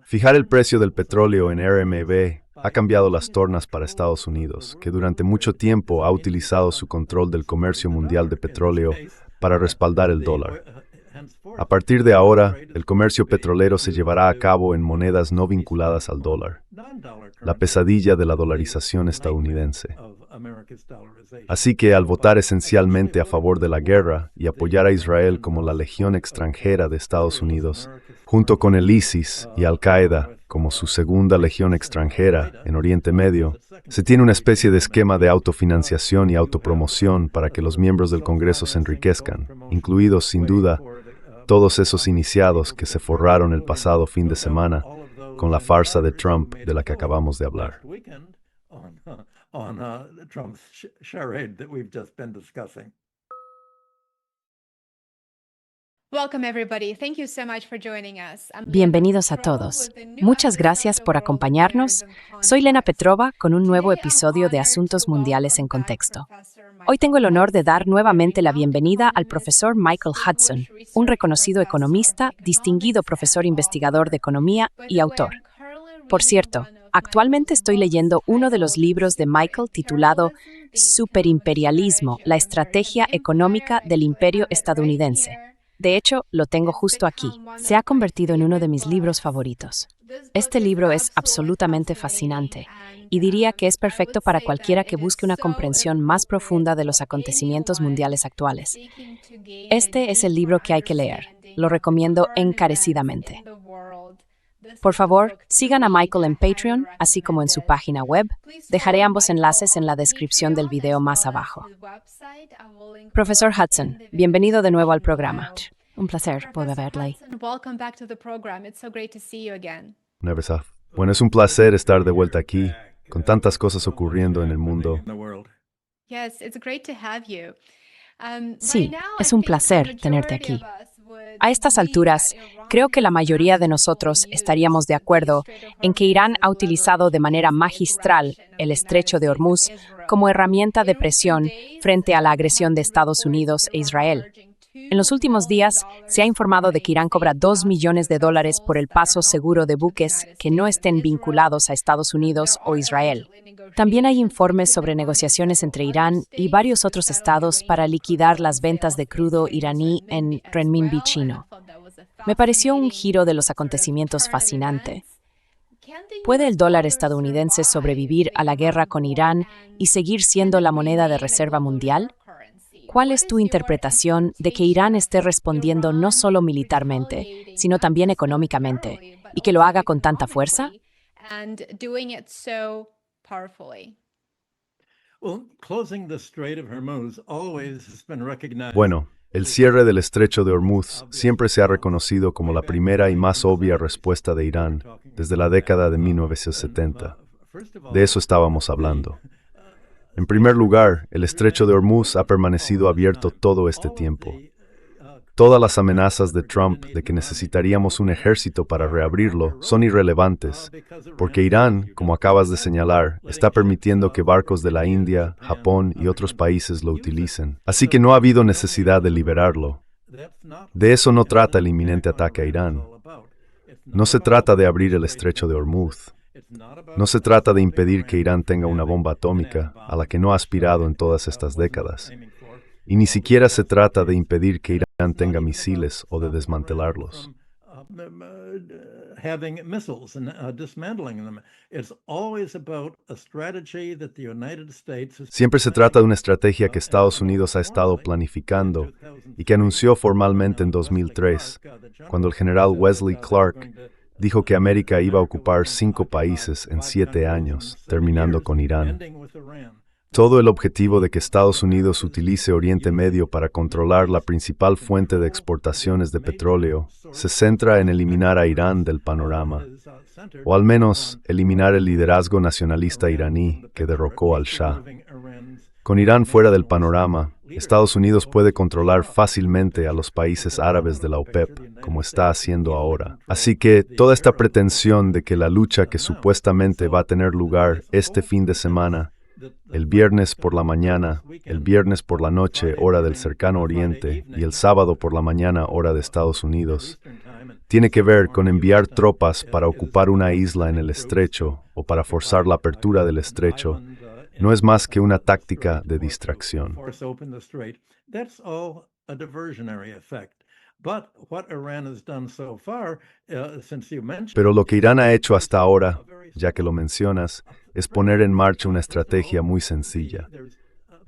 Fijar el precio del petróleo en RMB ha cambiado las tornas para Estados Unidos, que durante mucho tiempo ha utilizado su control del comercio mundial de petróleo para respaldar el dólar. A partir de ahora, el comercio petrolero se llevará a cabo en monedas no vinculadas al dólar, la pesadilla de la dolarización estadounidense. Así que al votar esencialmente a favor de la guerra y apoyar a Israel como la legión extranjera de Estados Unidos, junto con el ISIS y Al-Qaeda como su segunda legión extranjera en Oriente Medio, se tiene una especie de esquema de autofinanciación y autopromoción para que los miembros del Congreso se enriquezcan, incluidos, sin duda, todos esos iniciados que se forraron el pasado fin de semana con la farsa de Trump de la que acabamos de hablar. Bienvenidos a todos. Muchas gracias por acompañarnos. Soy Lena Petrova con un nuevo episodio de Asuntos Mundiales en Contexto. Hoy tengo el honor de dar nuevamente la bienvenida al profesor Michael Hudson, un reconocido economista, distinguido profesor investigador de economía y autor. Por cierto, actualmente estoy leyendo uno de los libros de Michael titulado Superimperialismo, la estrategia económica del imperio estadounidense. De hecho, lo tengo justo aquí. Se ha convertido en uno de mis libros favoritos. Este libro es absolutamente fascinante y diría que es perfecto para cualquiera que busque una comprensión más profunda de los acontecimientos mundiales actuales. Este es el libro que hay que leer. Lo recomiendo encarecidamente. Por favor, sigan a Michael en Patreon, así como en su página web. Dejaré ambos enlaces en la descripción del video más abajo. Profesor Hudson, bienvenido de nuevo al programa. Un placer poder verle. Bueno, es un placer estar de vuelta aquí, con tantas cosas ocurriendo en el mundo. Sí, es un placer tenerte aquí. A estas alturas, creo que la mayoría de nosotros estaríamos de acuerdo en que Irán ha utilizado de manera magistral el Estrecho de Hormuz como herramienta de presión frente a la agresión de Estados Unidos e Israel. En los últimos días, se ha informado de que Irán cobra $2 millones por el paso seguro de buques que no estén vinculados a Estados Unidos o Israel. También hay informes sobre negociaciones entre Irán y varios otros estados para liquidar las ventas de crudo iraní en renminbi chino. Me pareció un giro de los acontecimientos fascinante. ¿Puede el dólar estadounidense sobrevivir a la guerra con Irán y seguir siendo la moneda de reserva mundial? ¿Cuál es tu interpretación de que Irán esté respondiendo no solo militarmente, sino también económicamente, y que lo haga con tanta fuerza? Bueno, el cierre del Estrecho de Hormuz siempre se ha reconocido como la primera y más obvia respuesta de Irán desde la década de 1970. De eso estábamos hablando. En primer lugar, el Estrecho de Hormuz ha permanecido abierto todo este tiempo. Todas las amenazas de Trump de que necesitaríamos un ejército para reabrirlo son irrelevantes, porque Irán, como acabas de señalar, está permitiendo que barcos de la India, Japón y otros países lo utilicen. Así que no ha habido necesidad de liberarlo. De eso no trata el inminente ataque a Irán. No se trata de abrir el Estrecho de Hormuz. No se trata de impedir que Irán tenga una bomba atómica, a la que no ha aspirado en todas estas décadas. Y ni siquiera se trata de impedir que Irán tenga misiles o de desmantelarlos. Siempre se trata de una estrategia que Estados Unidos ha estado planificando y que anunció formalmente en 2003, cuando el general Wesley Clark dijo que América iba a ocupar 5 países en 7 años, terminando con Irán. Todo el objetivo de que Estados Unidos utilice Oriente Medio para controlar la principal fuente de exportaciones de petróleo se centra en eliminar a Irán del panorama, o al menos eliminar el liderazgo nacionalista iraní que derrocó al Shah. Con Irán fuera del panorama, Estados Unidos puede controlar fácilmente a los países árabes de la OPEP, como está haciendo ahora. Así que toda esta pretensión de que la lucha que supuestamente va a tener lugar este fin de semana el viernes por la mañana, el viernes por la noche, hora del cercano oriente, y el sábado por la mañana, hora de Estados Unidos, tiene que ver con enviar tropas para ocupar una isla en el estrecho o para forzar la apertura del estrecho. No es más que una táctica de distracción. Pero lo que Irán ha hecho hasta ahora, ya que lo mencionas, es poner en marcha una estrategia muy sencilla.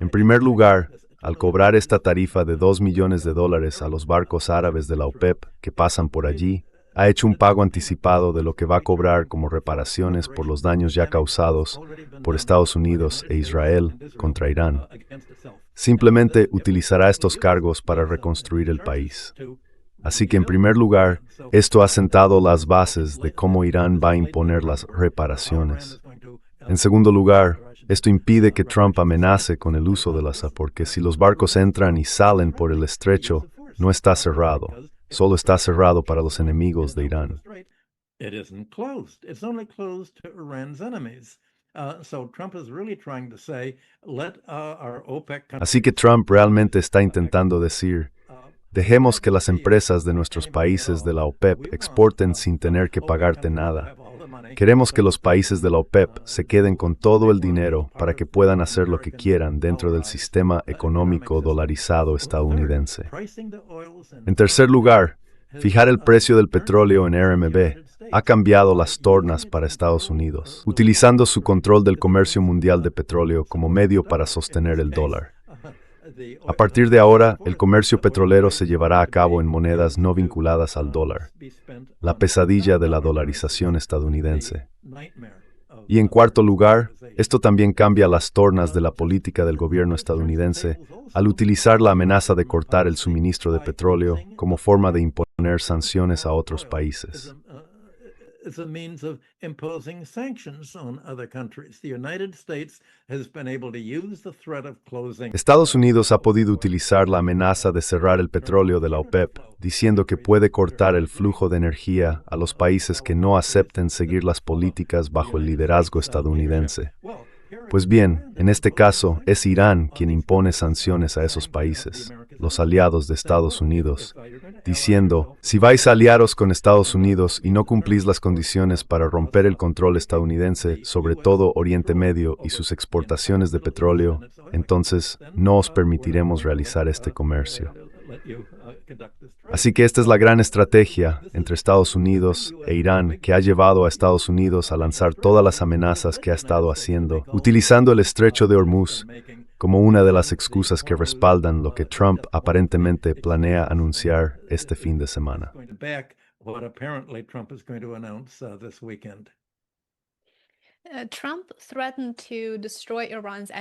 En primer lugar, al cobrar esta tarifa de $2 millones a los barcos árabes de la OPEP que pasan por allí, ha hecho un pago anticipado de lo que va a cobrar como reparaciones por los daños ya causados por Estados Unidos e Israel contra Irán. Simplemente utilizará estos cargos para reconstruir el país. Así que, en primer lugar, esto ha sentado las bases de cómo Irán va a imponer las reparaciones. En segundo lugar, esto impide que Trump amenace con el uso de las porque si los barcos entran y salen por el estrecho, no está cerrado. Solo está cerrado para los enemigos de Irán. Así que Trump realmente está intentando decir, dejemos que las empresas de nuestros países de la OPEP exporten sin tener que pagarte nada. Queremos que los países de la OPEP se queden con todo el dinero para que puedan hacer lo que quieran dentro del sistema económico dolarizado estadounidense. En tercer lugar, fijar el precio del petróleo en RMB ha cambiado las tornas para Estados Unidos, utilizando su control del comercio mundial de petróleo como medio para sostener el dólar. A partir de ahora, el comercio petrolero se llevará a cabo en monedas no vinculadas al dólar, la pesadilla de la dolarización estadounidense. Y en cuarto lugar, esto también cambia las tornas de la política del gobierno estadounidense al utilizar la amenaza de cortar el suministro de petróleo como forma de imponer sanciones a otros países. Estados Unidos ha podido utilizar la amenaza de cerrar el petróleo de la OPEP, diciendo que puede cortar el flujo de energía a los países que no acepten seguir las políticas bajo el liderazgo estadounidense. Pues bien, en este caso, es Irán quien impone sanciones a esos países, los aliados de Estados Unidos, diciendo, si vais a aliaros con Estados Unidos y no cumplís las condiciones para romper el control estadounidense sobre todo Oriente Medio y sus exportaciones de petróleo, entonces no os permitiremos realizar este comercio. Así que esta es la gran estrategia entre Estados Unidos e Irán que ha llevado a Estados Unidos a lanzar todas las amenazas que ha estado haciendo, utilizando el estrecho de Hormuz como una de las excusas que respaldan lo que Trump aparentemente planea anunciar este fin de semana.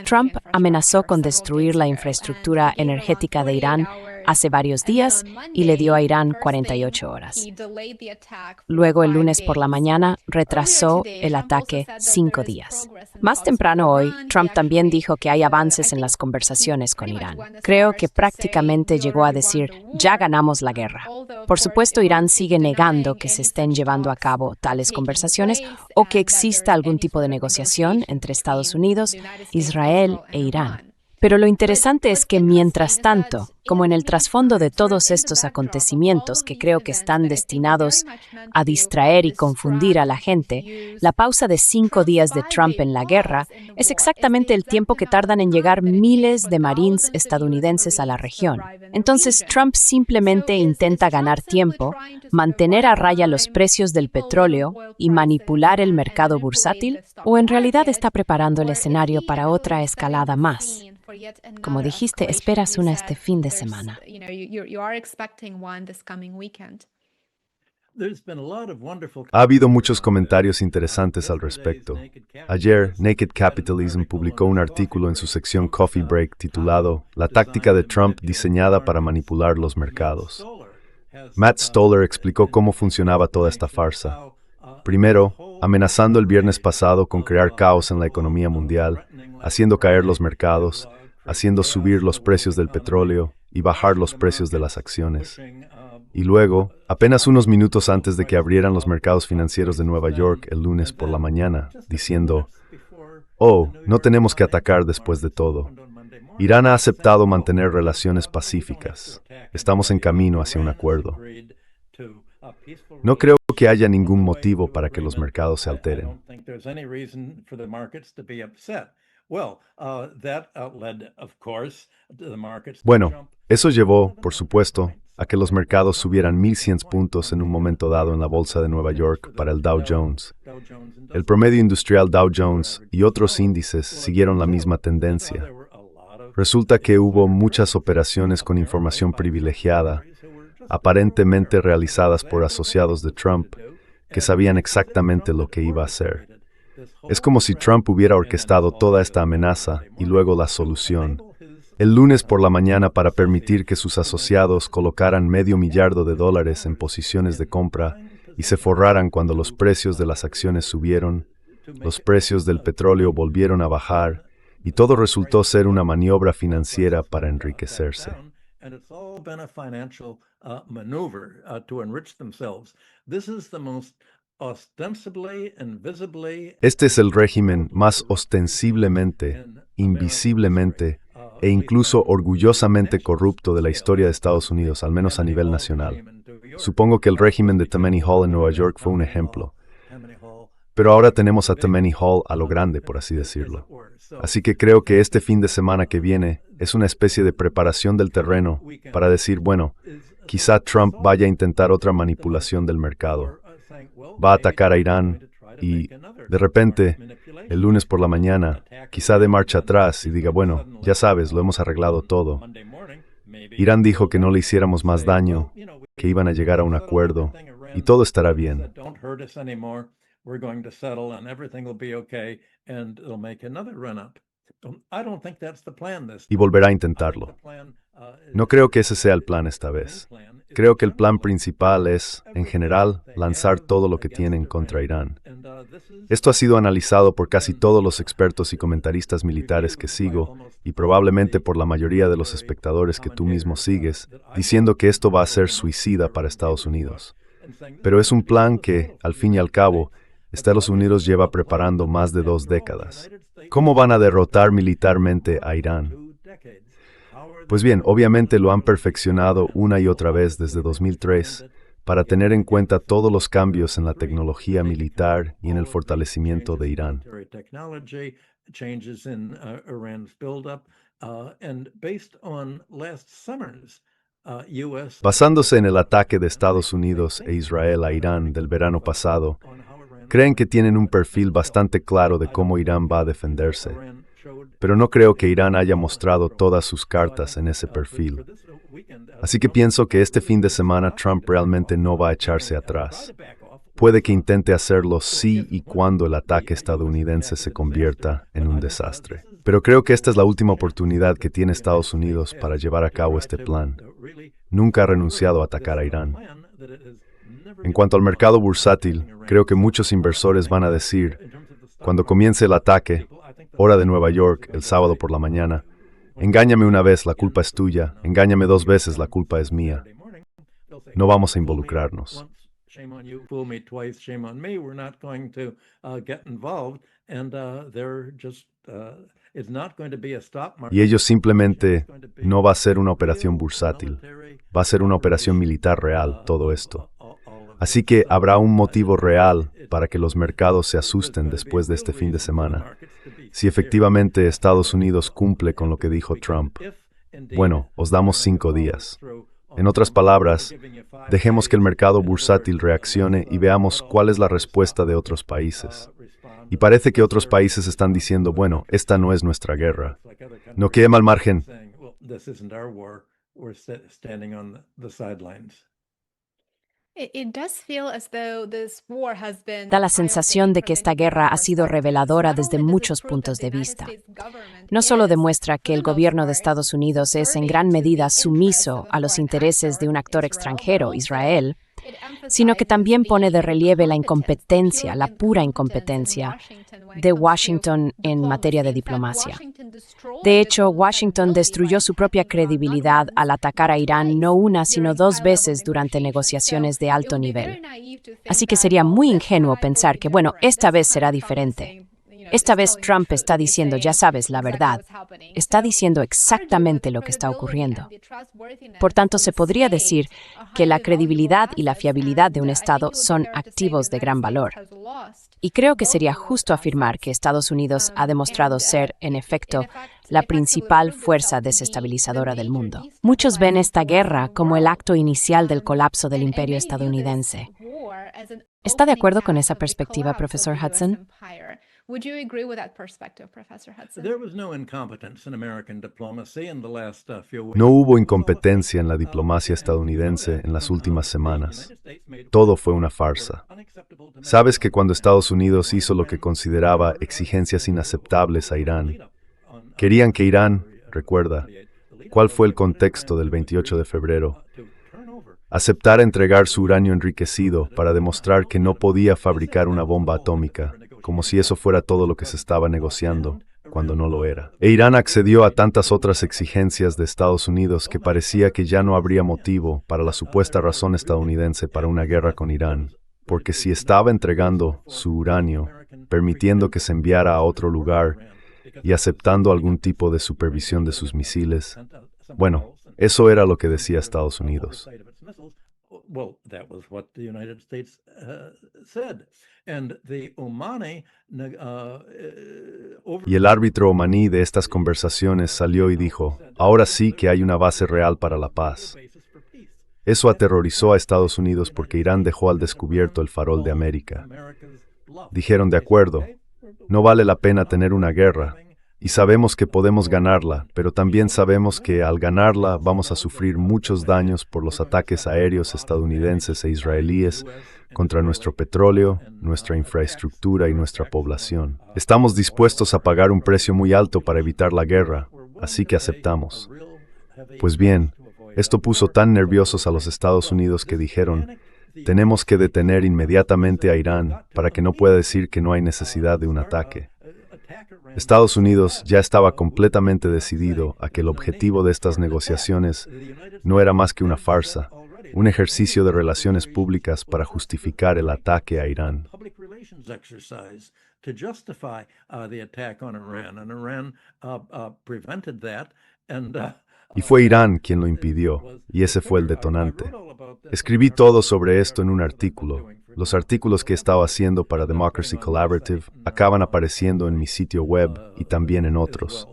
Trump amenazó con destruir la infraestructura energética de Irán hace varios días y le dio a Irán 48 horas. Luego, el lunes por la mañana, retrasó el ataque 5 días. Más temprano hoy, Trump también dijo que hay avances en las conversaciones con Irán. Creo que prácticamente llegó a decir, ya ganamos la guerra. Por supuesto, Irán sigue negando que se estén llevando a cabo tales conversaciones o que exista algún tipo de negociación entre Estados Unidos, Israel e Irán. Pero lo interesante es que, mientras tanto, como en el trasfondo de todos estos acontecimientos que creo que están destinados a distraer y confundir a la gente, la pausa de 5 días de Trump en la guerra es exactamente el tiempo que tardan en llegar miles de marines estadounidenses a la región. Entonces, Trump simplemente intenta ganar tiempo, mantener a raya los precios del petróleo y manipular el mercado bursátil, ¿o en realidad está preparando el escenario para otra escalada más? Como dijiste, esperas una este fin de semana. Ha habido muchos comentarios interesantes al respecto. Ayer, Naked Capitalism publicó un artículo en su sección Coffee Break titulado La táctica de Trump diseñada para manipular los mercados. Matt Stoller explicó cómo funcionaba toda esta farsa. Primero, amenazando el viernes pasado con crear caos en la economía mundial, haciendo caer los mercados, haciendo subir los precios del petróleo y bajar los precios de las acciones. Y luego, apenas unos minutos antes de que abrieran los mercados financieros de Nueva York el lunes por la mañana, diciendo, Oh, no tenemos que atacar después de todo. Irán ha aceptado mantener relaciones pacíficas. Estamos en camino hacia un acuerdo. No creo que haya ningún motivo para que los mercados se alteren. Bueno, eso llevó, por supuesto, a que los mercados subieran 1.100 puntos en un momento dado en la Bolsa de Nueva York para el Dow Jones. El promedio industrial Dow Jones y otros índices siguieron la misma tendencia. Resulta que hubo muchas operaciones con información privilegiada, aparentemente realizadas por asociados de Trump, que sabían exactamente lo que iba a hacer. Es como si Trump hubiera orquestado toda esta amenaza y luego la solución. El lunes por la mañana para permitir que sus asociados colocaran $500 millones en posiciones de compra y se forraran cuando los precios de las acciones subieron, los precios del petróleo volvieron a bajar y todo resultó ser una maniobra financiera para enriquecerse. Este es el régimen más ostensiblemente, invisiblemente e incluso orgullosamente corrupto de la historia de Estados Unidos, al menos a nivel nacional. Supongo que el régimen de Tammany Hall en Nueva York fue un ejemplo. Pero ahora tenemos a Tammany Hall a lo grande, por así decirlo. Así que creo que este fin de semana que viene es una especie de preparación del terreno para decir, bueno, quizá Trump vaya a intentar otra manipulación del mercado. Va a atacar a Irán y, de repente, el lunes por la mañana, quizá dé marcha atrás y diga, bueno, ya sabes, lo hemos arreglado todo. Irán dijo que no le hiciéramos más daño, que iban a llegar a un acuerdo y todo estará bien. Y volverá a intentarlo. No creo que ese sea el plan esta vez. Creo que el plan principal es, en general, lanzar todo lo que tienen contra Irán. Esto ha sido analizado por casi todos los expertos y comentaristas militares que sigo, y probablemente por la mayoría de los espectadores que tú mismo sigues, diciendo que esto va a ser suicida para Estados Unidos. Pero es un plan que, al fin y al cabo, Estados Unidos lleva preparando más de 2 décadas. ¿Cómo van a derrotar militarmente a Irán? Pues bien, obviamente lo han perfeccionado una y otra vez desde 2003 para tener en cuenta todos los cambios en la tecnología militar y en el fortalecimiento de Irán. Basándose en el ataque de Estados Unidos e Israel a Irán del verano pasado, creen que tienen un perfil bastante claro de cómo Irán va a defenderse. Pero no creo que Irán haya mostrado todas sus cartas en ese perfil. Así que pienso que este fin de semana Trump realmente no va a echarse atrás. Puede que intente hacerlo si y cuando el ataque estadounidense se convierta en un desastre. Pero creo que esta es la última oportunidad que tiene Estados Unidos para llevar a cabo este plan. Nunca ha renunciado a atacar a Irán. En cuanto al mercado bursátil, creo que muchos inversores van a decir, cuando comience el ataque, hora de Nueva York, el sábado por la mañana, engáñame una vez, la culpa es tuya, engáñame 2 veces, la culpa es mía. No vamos a involucrarnos. Y ellos simplemente no va a ser una operación bursátil, va a ser una operación militar real, todo esto. Así que habrá un motivo real para que los mercados se asusten después de este fin de semana. Si efectivamente Estados Unidos cumple con lo que dijo Trump, bueno, os damos 5 días. En otras palabras, dejemos que el mercado bursátil reaccione y veamos cuál es la respuesta de otros países. Y parece que otros países están diciendo, bueno, esta no es nuestra guerra. No quede mal margen. Da la sensación de que esta guerra ha sido reveladora desde muchos puntos de vista. No solo demuestra que el gobierno de Estados Unidos es en gran medida sumiso a los intereses de un actor extranjero, Israel, sino que también pone de relieve la incompetencia, la pura incompetencia de Washington en materia de diplomacia. De hecho, Washington destruyó su propia credibilidad al atacar a Irán no una, sino 2 veces durante negociaciones de alto nivel. Así que sería muy ingenuo pensar que, bueno, esta vez será diferente. Esta vez Trump está diciendo, ya sabes, la verdad. Está diciendo exactamente lo que está ocurriendo. Por tanto, se podría decir que la credibilidad y la fiabilidad de un Estado son activos de gran valor. Y creo que sería justo afirmar que Estados Unidos ha demostrado ser, en efecto, la principal fuerza desestabilizadora del mundo. Muchos ven esta guerra como el acto inicial del colapso del imperio estadounidense. ¿Está de acuerdo con esa perspectiva, profesor Hudson? Would you agree with that perspective, Professor Hudson? There was no incompetence in American diplomacy in the last few weeks. No hubo incompetencia en la diplomacia estadounidense en las últimas semanas. Todo fue una farsa. Sabes que cuando Estados Unidos hizo lo que consideraba exigencias inaceptables a Irán, querían que Irán, recuerda, ¿cuál fue el contexto del 28 de febrero? Aceptara entregar su uranio enriquecido para demostrar que no podía fabricar una bomba atómica, como si eso fuera todo lo que se estaba negociando, cuando no lo era. E Irán accedió a tantas otras exigencias de Estados Unidos que parecía que ya no habría motivo para la supuesta razón estadounidense para una guerra con Irán, porque si estaba entregando su uranio, permitiendo que se enviara a otro lugar y aceptando algún tipo de supervisión de sus misiles, bueno, eso era lo que decía Estados Unidos. Well, that was what the United States said. And the Omani Y el árbitro omaní de estas conversaciones salió y dijo, ahora sí que hay una base real para la paz. Eso aterrorizó a Estados Unidos porque Irán dejó al descubierto el farol de América. Dijeron, de acuerdo, no vale la pena tener una guerra, y sabemos que podemos ganarla, pero también sabemos que al ganarla vamos a sufrir muchos daños por los ataques aéreos estadounidenses e israelíes contra nuestro petróleo, nuestra infraestructura y nuestra población. Estamos dispuestos a pagar un precio muy alto para evitar la guerra, así que aceptamos. Pues bien, esto puso tan nerviosos a los Estados Unidos que dijeron, tenemos que detener inmediatamente a Irán para que no pueda decir que no hay necesidad de un ataque. Estados Unidos ya estaba completamente decidido a que el objetivo de estas negociaciones no era más que una farsa, un ejercicio de relaciones públicas para justificar el ataque a Irán. Y fue Irán quien lo impidió, y ese fue el detonante. Escribí todo sobre esto en un artículo. Los artículos que estaba haciendo para Democracy Collaborative acaban apareciendo en mi sitio web y también en otros.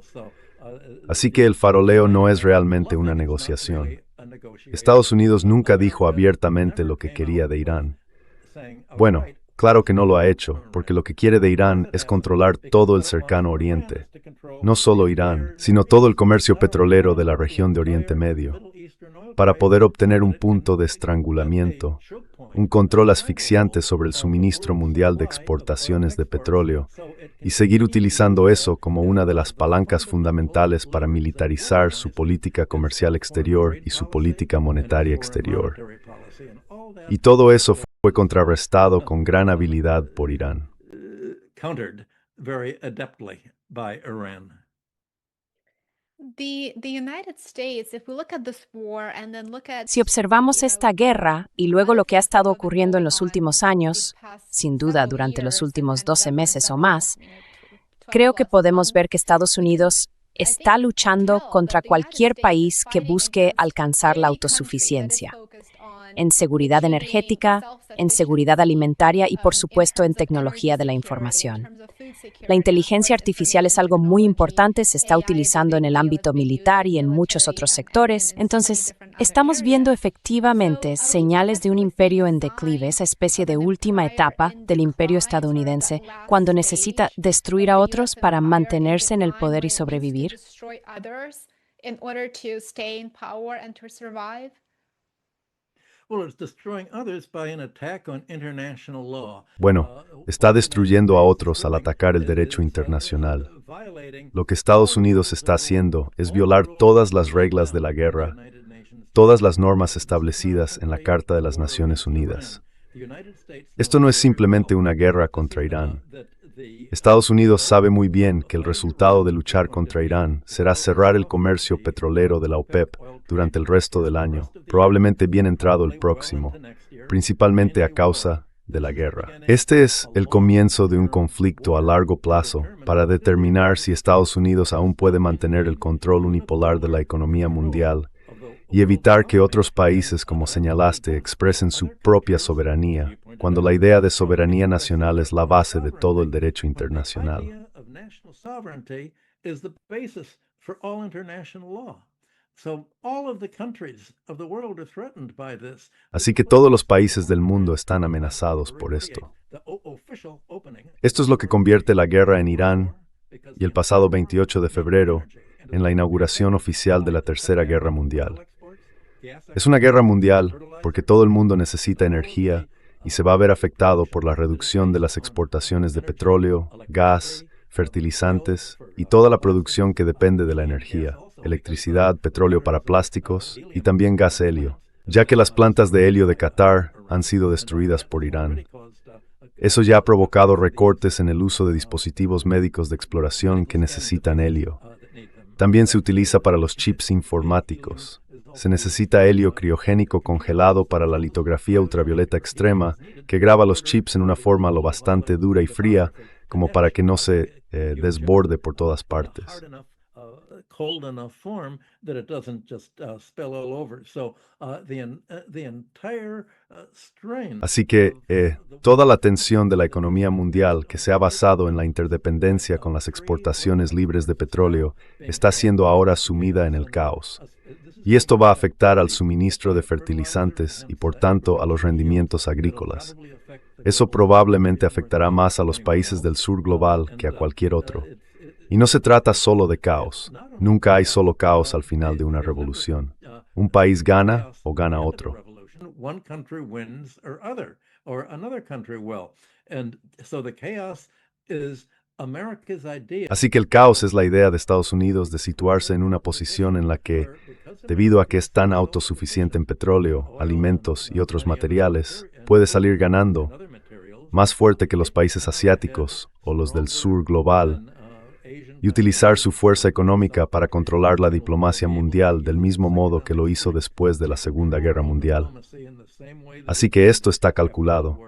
Así que el faroleo no es realmente una negociación. Estados Unidos nunca dijo abiertamente lo que quería de Irán. Bueno, claro que no lo ha hecho, porque lo que quiere de Irán es controlar todo el cercano Oriente. No solo Irán, sino todo el comercio petrolero de la región de Oriente Medio, para poder obtener un punto de estrangulamiento, un control asfixiante sobre el suministro mundial de exportaciones de petróleo, y seguir utilizando eso como una de las palancas fundamentales para militarizar su política comercial exterior y su política monetaria exterior. Y todo eso fue contrarrestado con gran habilidad por Irán. Si observamos esta guerra y luego lo que ha estado ocurriendo en los últimos años, sin duda durante los últimos 12 meses o más, creo que podemos ver que Estados Unidos está luchando contra cualquier país que busque alcanzar la autosuficiencia, en seguridad energética, en seguridad alimentaria y, por supuesto, en tecnología de la información. La inteligencia artificial es algo muy importante, se está utilizando en el ámbito militar y en muchos otros sectores. Entonces, estamos viendo efectivamente señales de un imperio en declive, esa especie de última etapa del imperio estadounidense, cuando necesita destruir a otros para mantenerse en el poder y sobrevivir. Bueno, está destruyendo a otros al atacar el derecho internacional. Lo que Estados Unidos está haciendo es violar todas las reglas de la guerra, todas las normas establecidas en la Carta de las Naciones Unidas. Esto no es simplemente una guerra contra Irán. Estados Unidos sabe muy bien que el resultado de luchar contra Irán será cerrar el comercio petrolero de la OPEP durante el resto del año, probablemente bien entrado el próximo, principalmente a causa de la guerra. Este es el comienzo de un conflicto a largo plazo para determinar si Estados Unidos aún puede mantener el control unipolar de la economía mundial y evitar que otros países, como señalaste, expresen su propia soberanía, cuando la idea de soberanía nacional es la base de todo el derecho internacional. Así que todos los países del mundo están amenazados por esto. Esto es lo que convierte la guerra en Irán y el pasado 28 de febrero en la inauguración oficial de la Tercera Guerra Mundial. Es una guerra mundial porque todo el mundo necesita energía y se va a ver afectado por la reducción de las exportaciones de petróleo, gas, fertilizantes y toda la producción que depende de la energía, electricidad, petróleo para plásticos y también gas helio, ya que las plantas de helio de Qatar han sido destruidas por Irán. Eso ya ha provocado recortes en el uso de dispositivos médicos de exploración que necesitan helio. También se utiliza para los chips informáticos. Se necesita helio criogénico congelado para la litografía ultravioleta extrema, que graba los chips en una forma lo bastante dura y fría como para que no se desborde por todas partes. Así que toda la tensión de la economía mundial que se ha basado en la interdependencia con las exportaciones libres de petróleo está siendo ahora sumida en el caos. Y esto va a afectar al suministro de fertilizantes y, por tanto, a los rendimientos agrícolas. Eso probablemente afectará más a los países del sur global que a cualquier otro. Y no se trata solo de caos. Nunca hay solo caos al final de una revolución. Un país gana o gana otro. Así que el caos es la idea de Estados Unidos de situarse en una posición en la que, debido a que es tan autosuficiente en petróleo, alimentos y otros materiales, puede salir ganando, más fuerte que los países asiáticos o los del sur global, y utilizar su fuerza económica para controlar la diplomacia mundial del mismo modo que lo hizo después de la Segunda Guerra Mundial. Así que esto está calculado.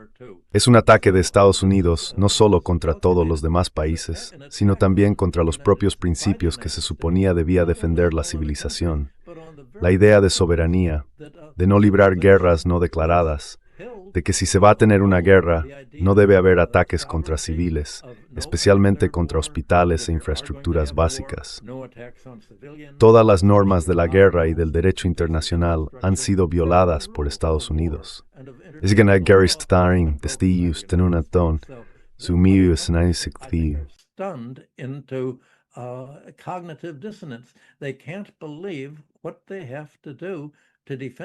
Es un ataque de Estados Unidos no solo contra todos los demás países, sino también contra los propios principios que se suponía debía defender la civilización. La idea de soberanía, de no librar guerras no declaradas, de que si se va a tener una guerra, no debe haber ataques contra civiles, especialmente contra hospitales e infraestructuras básicas. Todas las normas de la guerra y del derecho internacional han sido violadas por Estados Unidos. Es que la guerra está en testigos de una ton, su mío es una insectillo.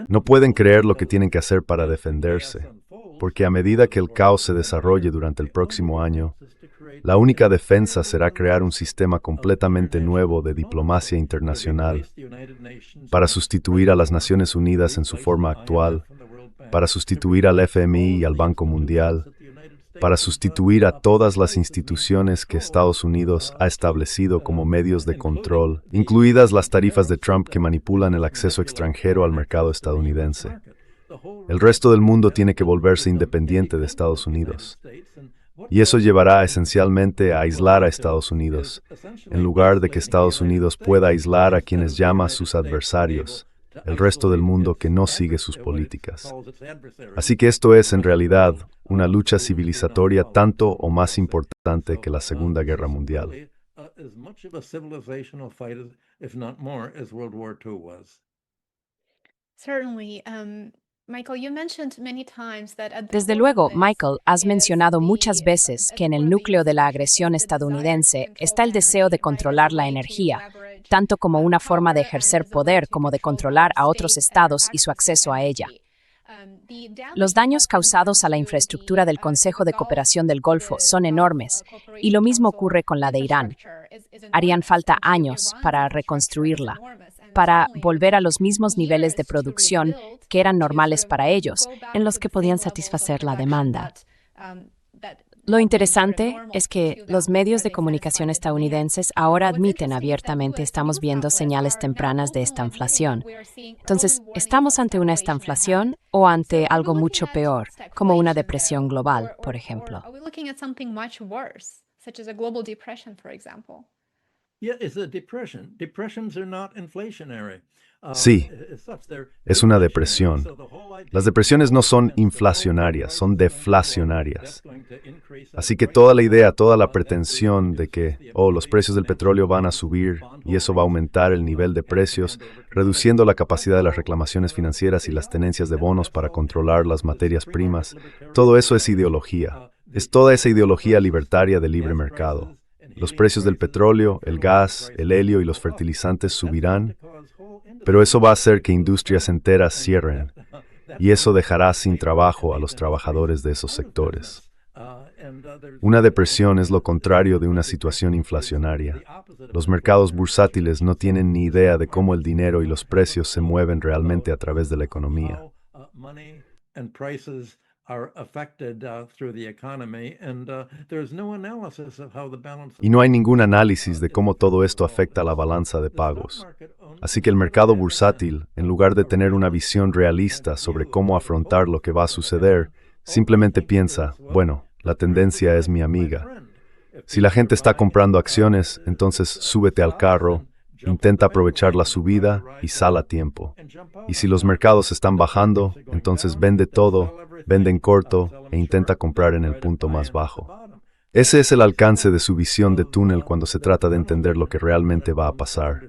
No pueden creer lo que tienen que hacer para defenderse, porque a medida que el caos se desarrolle durante el próximo año, la única defensa será crear un sistema completamente nuevo de diplomacia internacional para sustituir a las Naciones Unidas en su forma actual, para sustituir al FMI y al Banco Mundial, para sustituir a todas las instituciones que Estados Unidos ha establecido como medios de control, incluidas las tarifas de Trump que manipulan el acceso extranjero al mercado estadounidense. El resto del mundo tiene que volverse independiente de Estados Unidos. Y eso llevará esencialmente a aislar a Estados Unidos, en lugar de que Estados Unidos pueda aislar a quienes llama sus adversarios, el resto del mundo que no sigue sus políticas. Así que esto es, en realidad, una lucha civilizatoria tanto o más importante que la Segunda Guerra Mundial. Desde luego, Michael, has mencionado muchas veces que en el núcleo de la agresión estadounidense está el deseo de controlar la energía, tanto como una forma de ejercer poder como de controlar a otros estados y su acceso a ella. Los daños causados a la infraestructura del Consejo de Cooperación del Golfo son enormes, y lo mismo ocurre con la de Irán. Harían falta años para reconstruirla, para volver a los mismos niveles de producción que eran normales para ellos, en los que podían satisfacer la demanda. Lo interesante es que los medios de comunicación estadounidenses ahora admiten abiertamente estamos viendo señales tempranas de estanflación. Entonces, ¿estamos ante una estanflación o ante algo mucho peor, como una depresión global, por ejemplo? Are we looking at something much worse, such as a global depression, for example? Yeah, it's a depression. Depressions are not inflationary. Sí, As such, they're es una deflationary. depresión. So the whole idea Las depresiones no son is that the whole inflacionarias, son price is going to go up. deflacionarias. That's going to increase Así our que prices. toda la idea, toda la That will pretensión de que, reduce the los ability precios del of petróleo van a financial subir bond y eso va a holders aumentar el to nivel de hand precios, over commodities. reduciendo la capacidad de las That's all, reclamaciones financieras y las tenencias de reality. bonos para That's all controlar las the materias free market primas. libertarian Todo eso es ideology. ideología. The Es toda esa ideología prices, libertaria de libre gas mercado. prices, and Los heating precios del prices, petróleo, and el fertilizer gas, el prices helio y will los go up. fertilizantes That's going subirán, to cause whole pero eso va a industries hacer que to industrias down. enteras And cierren, that y eso will dejará sin make trabajo a these los industries trabajadores de esos out of sectores. business. There's Una depresión es lo contrario de una situación inflacionaria. Los mercados bursátiles no tienen ni idea de cómo el dinero y los precios se mueven realmente a través de la economía. how money and prices are affected through the economy, and there's no analysis of how the balance of Y no hay ningún análisis de cómo todo esto afecta a la balanza de pagos. Así que el mercado bursátil, en lugar de tener una visión realista sobre cómo afrontar lo que va a suceder, simplemente piensa, bueno, la tendencia es mi amiga. Si la gente está comprando acciones, entonces súbete al carro, intenta aprovechar la subida y sal a tiempo. Y si los mercados están bajando, entonces vende todo, vende en corto e intenta comprar en el punto más bajo. Ese es el alcance de su visión de túnel cuando se trata de entender lo que realmente va a pasar.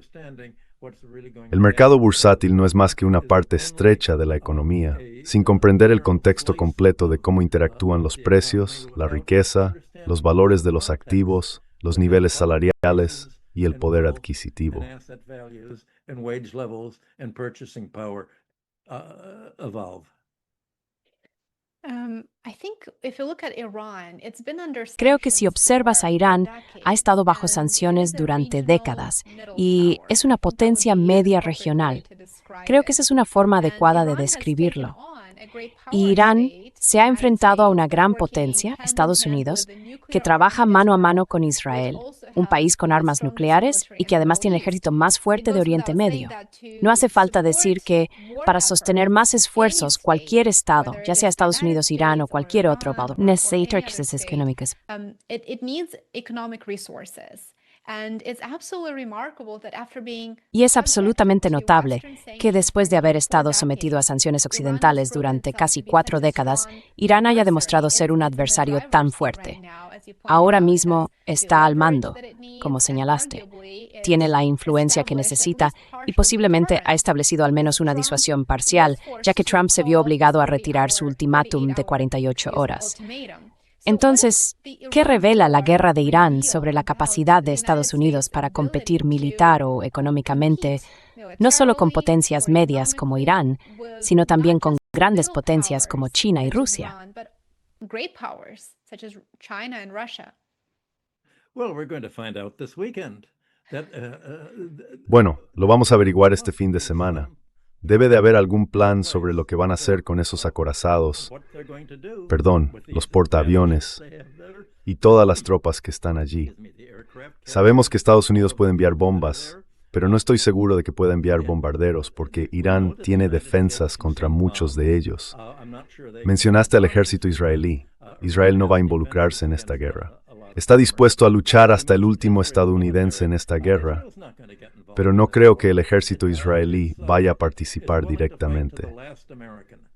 El mercado bursátil no es más que una parte estrecha de la economía, sin comprender el contexto completo de cómo interactúan los precios, la riqueza, los valores de los activos, los niveles salariales y el poder adquisitivo. And asset values and wage levels and purchasing power evolve. I think if you look at Iran, it's been under Creo que si sanctions observas for a Irán, decades, ha estado bajo and sanciones it is a durante regional décadas middle y power. es una That would potencia be the media appropriate way regional. to describe Creo que it. esa es una forma And adecuada de Iran has describirlo. taken on a great power Y Irán state se ha at its enfrentado a una base, gran working potencia, hand in Estados hand Unidos, with the nuclear que arm trabaja of mano a Israel, mano con which Israel, also un has país con the armas strongest nucleares military y in que the además Middle tiene el East. ejército más It fuerte de goes Oriente without saying Medio. that No hace to falta decir support que war para efforts, sostener más any esfuerzos, state, cualquier Estado, whether ya it sea is the Estados United Unidos, Irán o States or cualquier otro, Iran or necesita any other crisis state, económicas. it needs economic resources. And it's absolutely remarkable that after being Y es subject absolutamente to notable Western que sanctions después for de haber nearly 4 estado sometido a decades, sanciones Iran has occidentales proven durante itself casi to be 4 such a décadas, strong Irán haya adversary. demostrado ser un It's in the adversario driver's tan seat fuerte. right now, as you pointed Ahora out. It mismo has the está al leverage mando, that it needs, como and señalaste. arguably Tiene it's la influencia que established at necesita least y partial posiblemente ha deterrence, establecido al menos una because disuasión Trump parcial, was ya que forced to Trump se vio call his obligado a retirar su 48 ultimátum de 48 48 horas. ultimatum. Entonces, ¿qué revela la guerra de Irán sobre la capacidad de Estados Unidos para competir militar o económicamente, no solo con potencias medias como Irán, sino también con grandes potencias como China y Rusia? Well, we're going to find out this weekend. Bueno, lo vamos a averiguar este fin de semana. Debe de haber algún plan sobre lo que van a hacer con esos acorazados, los portaaviones y todas las tropas que están allí. Sabemos que Estados Unidos puede enviar bombas, pero no estoy seguro de que pueda enviar bombarderos porque Irán tiene defensas contra muchos de ellos. Mencionaste al ejército israelí. Israel no va a involucrarse en esta guerra. Está dispuesto a luchar hasta el último estadounidense en esta guerra, pero no creo que el ejército israelí vaya a participar directamente.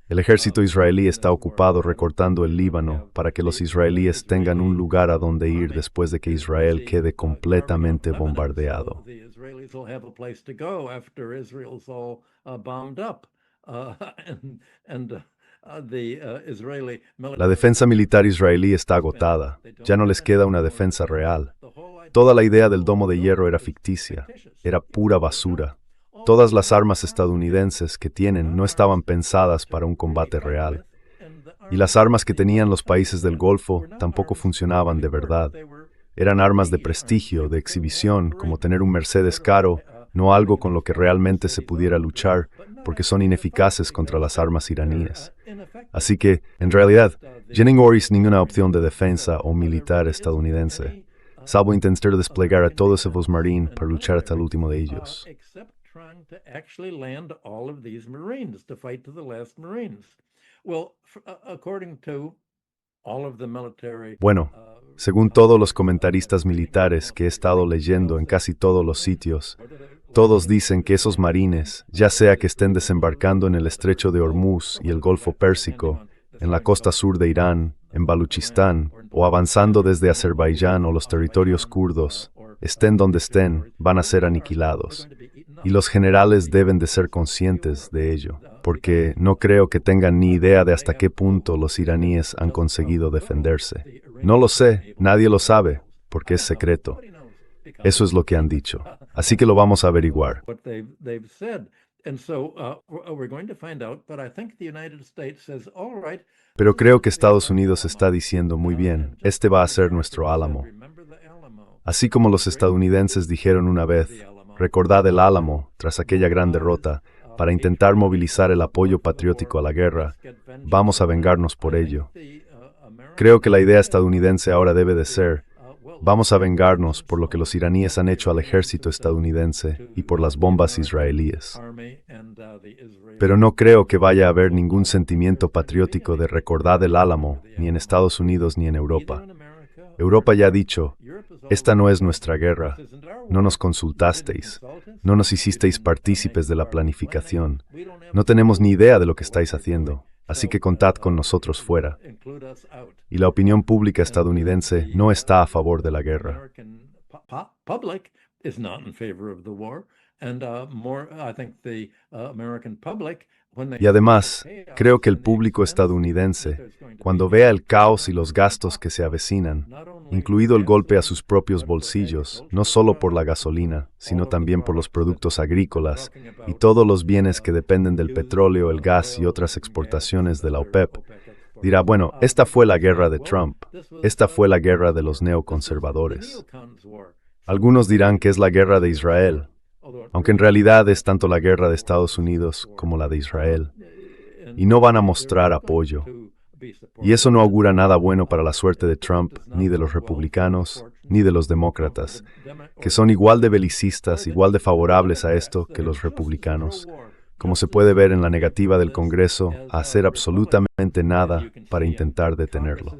El ejército israelí está ocupado recortando el Líbano para que los israelíes tengan un lugar a donde ir después de que Israel quede completamente bombardeado. La defensa militar israelí está agotada. Ya no les queda una defensa real. Toda la idea del domo de hierro era ficticia. Era pura basura. Todas las armas estadounidenses que tienen no estaban pensadas para un combate real. Y las armas que tenían los países del Golfo tampoco funcionaban de verdad. Eran armas de prestigio, de exhibición, como tener un Mercedes caro, no algo con lo que realmente se pudiera luchar, porque son ineficaces contra las armas iraníes. Así que, en realidad, ya no hay ninguna opción de defensa o militar estadounidense, salvo intentar desplegar a todos esos marines para luchar hasta el último de ellos. Bueno, según todos los comentaristas militares que he estado leyendo en casi todos los sitios, todos dicen que esos marines, ya sea que estén desembarcando en el estrecho de Hormuz y el Golfo Pérsico, en la costa sur de Irán, en Baluchistán, o avanzando desde Azerbaiyán o los territorios kurdos, estén donde estén, van a ser aniquilados. Y los generales deben de ser conscientes de ello, porque no creo que tengan ni idea de hasta qué punto los iraníes han conseguido defenderse. No lo sé, nadie lo sabe, porque es secreto. Eso es lo que han dicho. Así que lo vamos a averiguar. Pero creo que Estados Unidos está diciendo muy bien, este va a ser nuestro Álamo. Así como los estadounidenses dijeron una vez, recordad el Álamo, tras aquella gran derrota, para intentar movilizar el apoyo patriótico a la guerra, vamos a vengarnos por ello. Creo que la idea estadounidense ahora debe de ser, vamos a vengarnos por lo que los iraníes han hecho al ejército estadounidense y por las bombas israelíes. Pero no creo que vaya a haber ningún sentimiento patriótico de recordad el Álamo, ni en Estados Unidos ni en Europa. Europa ya ha dicho, esta no es nuestra guerra, no nos consultasteis, no nos hicisteis partícipes de la planificación, no tenemos ni idea de lo que estáis haciendo, así que contad con nosotros fuera. Y la opinión pública estadounidense no está a favor de la guerra. Y además, creo que el público estadounidense, cuando vea el caos y los gastos que se avecinan, incluido el golpe a sus propios bolsillos, no solo por la gasolina, sino también por los productos agrícolas y todos los bienes que dependen del petróleo, el gas y otras exportaciones de la OPEP, dirá, bueno, esta fue la guerra de Trump, esta fue la guerra de los neoconservadores. Algunos dirán que es la guerra de Israel, aunque en realidad es tanto la guerra de Estados Unidos como la de Israel, y no van a mostrar apoyo. Y eso no augura nada bueno para la suerte de Trump, ni de los republicanos, ni de los demócratas, que son igual de belicistas, igual de favorables a esto que los republicanos, como se puede ver en la negativa del Congreso a hacer absolutamente nada para intentar detenerlo.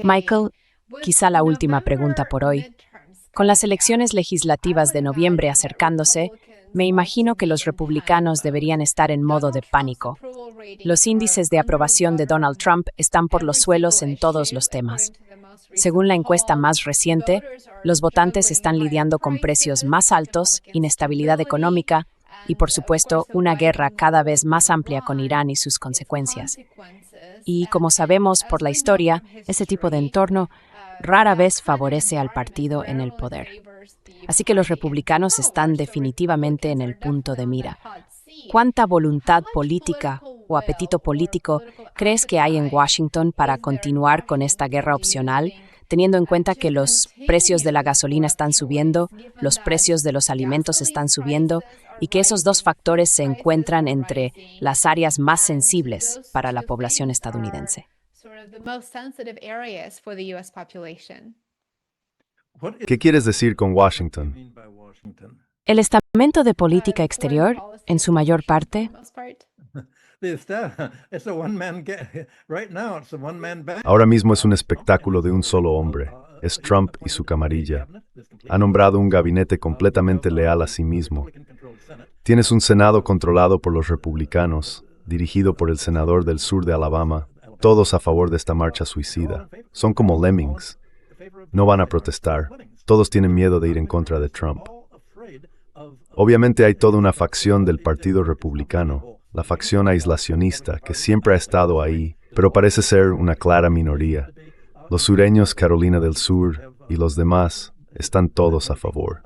Michael, quizá la última pregunta por hoy. Con las elecciones legislativas de noviembre acercándose, me imagino que los republicanos deberían estar en modo de pánico. Los índices de aprobación de Donald Trump están por los suelos en todos los temas. Según la encuesta más reciente, los votantes están lidiando con precios más altos, inestabilidad económica y, por supuesto, una guerra cada vez más amplia con Irán y sus consecuencias. Y, como sabemos por la historia, ese tipo de entorno rara vez favorece al partido en el poder. Así que los republicanos están definitivamente en el punto de mira. ¿Cuánta voluntad política o apetito político crees que hay en Washington para continuar con esta guerra opcional, teniendo en cuenta que los precios de la gasolina están subiendo, los precios de los alimentos están subiendo y que esos dos factores se encuentran entre las áreas más sensibles para la población estadounidense? ¿Qué quieres decir con Washington? El estamento de política exterior, en su mayor parte, ahora mismo es un espectáculo de un solo hombre. Es Trump y su camarilla. Ha nombrado un gabinete completamente leal a sí mismo. Tienes un Senado controlado por los republicanos, dirigido por el senador del sur de Alabama, todos a favor de esta marcha suicida. Son como lemmings. No van a protestar. Todos tienen miedo de ir en contra de Trump. Obviamente hay toda una facción del Partido Republicano, la facción aislacionista, que siempre ha estado ahí, pero parece ser una clara minoría. Los sureños, Carolina del Sur y los demás, están todos a favor.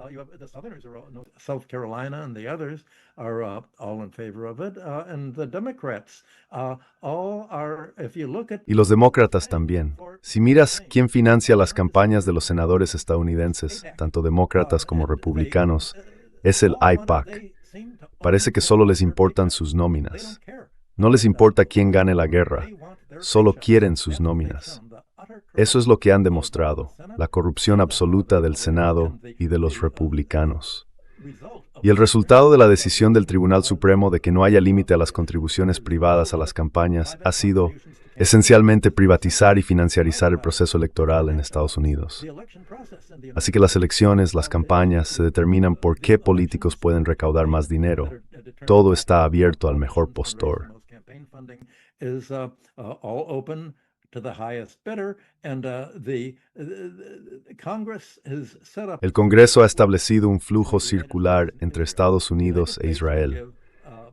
South Carolina and the others are all in favor of it, and the Democrats all are. If you look at Y los demócratas también. Si miras quién financia las campañas de los senadores estadounidenses, tanto demócratas como republicanos, es el AIPAC. Parece que solo les importan sus nóminas. No les importa quién gane la guerra, solo quieren sus nóminas. Eso es lo que han demostrado, la corrupción absoluta del Senado y de los republicanos. Y el resultado de la decisión del Tribunal Supremo de que no haya límite a las contribuciones privadas a las campañas ha sido esencialmente privatizar y financiarizar el proceso electoral en Estados Unidos. Así que las elecciones, las campañas, se determinan por qué políticos pueden recaudar más dinero. Todo está abierto al mejor postor. El Congreso ha establecido un flujo circular entre Estados Unidos e Israel.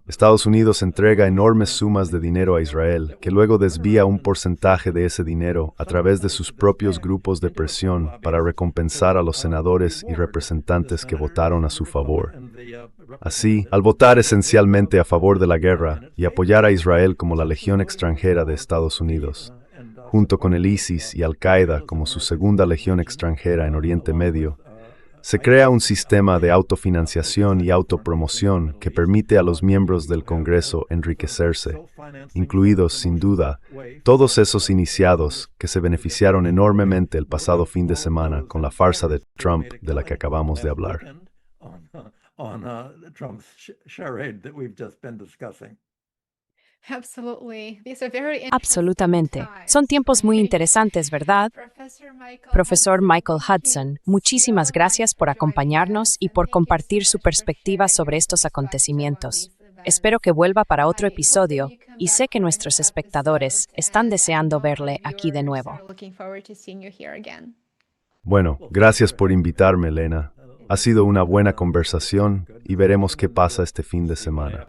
Estados Unidos entrega enormes sumas de dinero a Israel, que luego desvía un porcentaje de ese dinero a través de sus propios grupos de presión para recompensar a los senadores y representantes que votaron a su favor. Así, al votar esencialmente a favor de la guerra y apoyar a Israel como la legión extranjera de Estados Unidos, junto con el ISIS y Al-Qaeda como su segunda legión extranjera en Oriente Medio, se crea un sistema de autofinanciación y autopromoción que permite a los miembros del Congreso enriquecerse, incluidos, sin duda, todos esos iniciados que se beneficiaron enormemente el pasado fin de semana con la farsa de Trump de la que acabamos de hablar. Absolutamente. Son tiempos muy interesantes, ¿verdad? Profesor Michael Hudson, muchísimas gracias por acompañarnos y por compartir su perspectiva sobre estos acontecimientos. Espero que vuelva para otro episodio y sé que nuestros espectadores están deseando verle aquí de nuevo. Bueno, gracias por invitarme, Elena. Ha sido una buena conversación y veremos qué pasa este fin de semana.